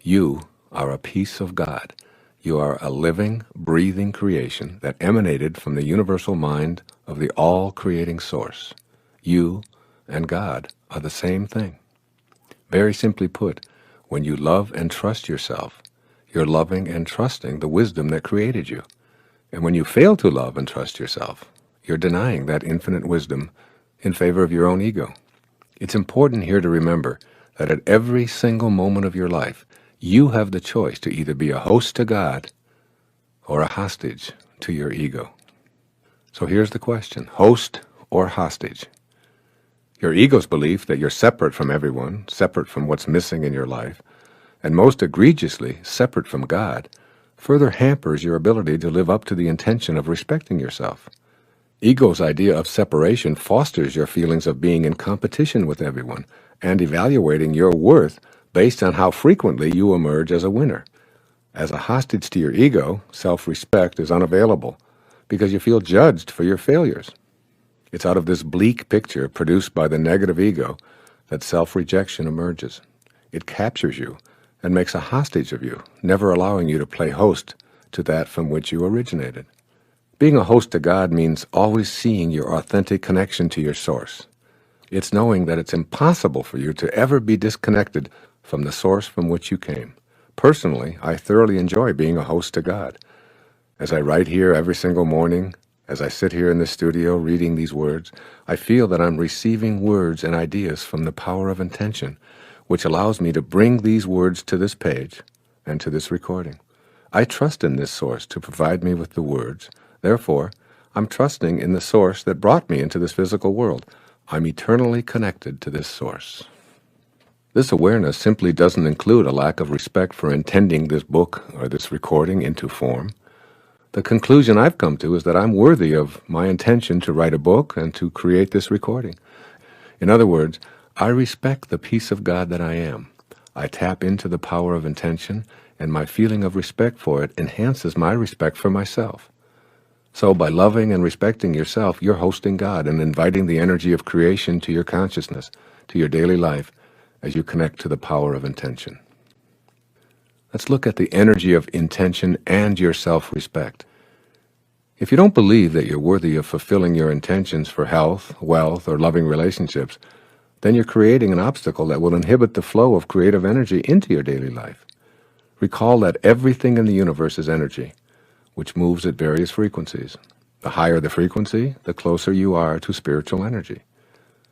You are a piece of God. You are a living, breathing creation that emanated from the universal mind of the all-creating source. You and God are the same thing. Very simply put, when you love and trust yourself, you're loving and trusting the wisdom that created you. And when you fail to love and trust yourself, you're denying that infinite wisdom in favor of your own ego. It's important here to remember that at every single moment of your life, you have the choice to either be a host to God or a hostage to your ego. So here's the question: host or hostage? Your ego's belief that you're separate from everyone, separate from what's missing in your life, and most egregiously, separate from God, further hampers your ability to live up to the intention of respecting yourself. Ego's idea of separation fosters your feelings of being in competition with everyone and evaluating your worth based on how frequently you emerge as a winner. As a hostage to your ego, self-respect is unavailable because you feel judged for your failures. It's out of this bleak picture produced by the negative ego that self-rejection emerges. It captures you and makes a hostage of you, never allowing you to play host to that from which you originated. Being a host to God means always seeing your authentic connection to your source. It's knowing that it's impossible for you to ever be disconnected from the source from which you came. Personally, I thoroughly enjoy being a host to God. As I write here every single morning, as I sit here in the studio reading these words, I feel that I'm receiving words and ideas from the power of intention, which allows me to bring these words to this page and to this recording. I trust in this source to provide me with the words. Therefore, I'm trusting in the source that brought me into this physical world. I'm eternally connected to this source. This awareness simply doesn't include a lack of respect for intending this book or this recording into form. The conclusion I've come to is that I'm worthy of my intention to write a book and to create this recording. In other words, I respect the piece of God that I am. I tap into the power of intention, and my feeling of respect for it enhances my respect for myself. So by loving and respecting yourself, you're hosting God and inviting the energy of creation to your consciousness, to your daily life, as you connect to the power of intention. Let's look at the energy of intention and your self-respect. If you don't believe that you're worthy of fulfilling your intentions for health, wealth, or loving relationships, then you're creating an obstacle that will inhibit the flow of creative energy into your daily life. Recall that everything in the universe is energy, which moves at various frequencies. The higher the frequency, the closer you are to spiritual energy.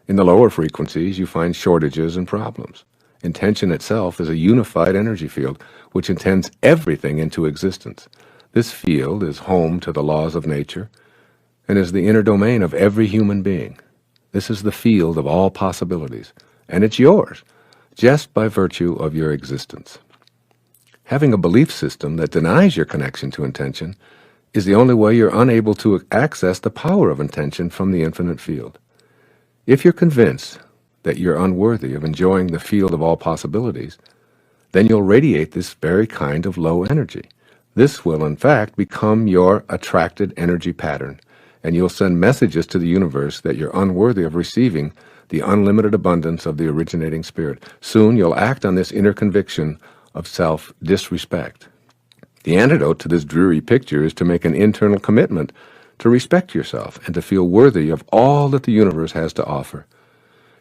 In the lower frequencies, you find shortages and problems. Intention itself is a unified energy field which intends everything into existence. This field is home to the laws of nature and is the inner domain of every human being. This is the field of all possibilities, and it's yours, just by virtue of your existence. Having a belief system that denies your connection to intention is the only way you're unable to access the power of intention from the infinite field. If you're convinced that you're unworthy of enjoying the field of all possibilities, then you'll radiate this very kind of low energy. This will, in fact, become your attracted energy pattern, and you'll send messages to the universe that you're unworthy of receiving the unlimited abundance of the originating spirit. Soon you'll act on this inner conviction of self-disrespect. The antidote to this dreary picture is to make an internal commitment to respect yourself and to feel worthy of all that the universe has to offer.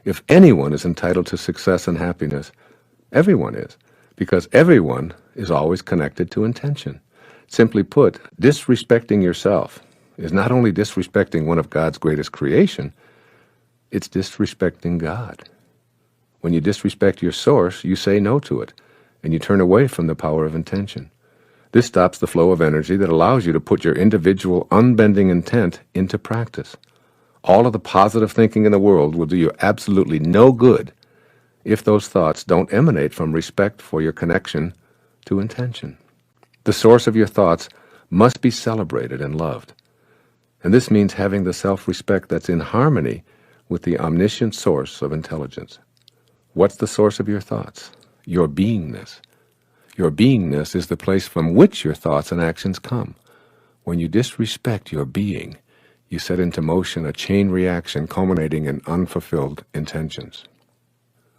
If anyone is entitled to success and happiness, everyone is, because everyone is always connected to intention. Simply put, disrespecting yourself is not only disrespecting one of God's greatest creation, it's disrespecting God. When you disrespect your source, you say no to it, and you turn away from the power of intention. This stops the flow of energy that allows you to put your individual unbending intent into practice. All of the positive thinking in the world will do you absolutely no good if those thoughts don't emanate from respect for your connection to intention. The source of your thoughts must be celebrated and loved. And this means having the self-respect that's in harmony with the omniscient source of intelligence. What's the source of your thoughts? Your beingness. Your beingness is the place from which your thoughts and actions come. When you disrespect your being, you set into motion a chain reaction culminating in unfulfilled intentions.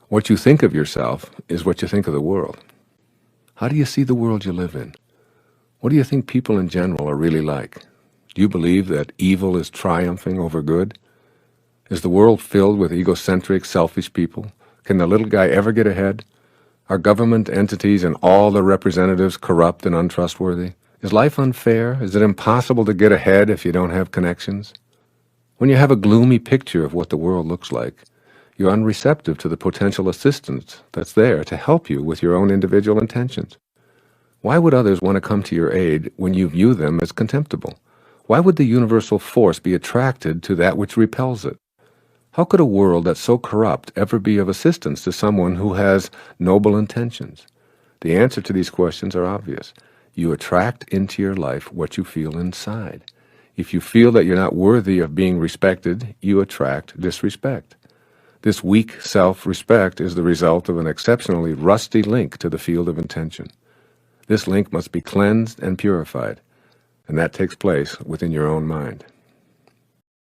What you think of yourself is what you think of the world. How do you see the world you live in? What do you think people in general are really like? Do you believe that evil is triumphing over good? Is the world filled with egocentric, selfish people? Can the little guy ever get ahead? Are government entities and all their representatives corrupt and untrustworthy? Is life unfair? Is it impossible to get ahead if you don't have connections? When you have a gloomy picture of what the world looks like, you're unreceptive to the potential assistance that's there to help you with your own individual intentions. Why would others want to come to your aid when you view them as contemptible? Why would the universal force be attracted to that which repels it? How could a world that's so corrupt ever be of assistance to someone who has noble intentions? The answer to these questions are obvious. You attract into your life what you feel inside. If you feel that you're not worthy of being respected, you attract disrespect. This weak self-respect is the result of an exceptionally rusty link to the field of intention. This link must be cleansed and purified, and that takes place within your own mind.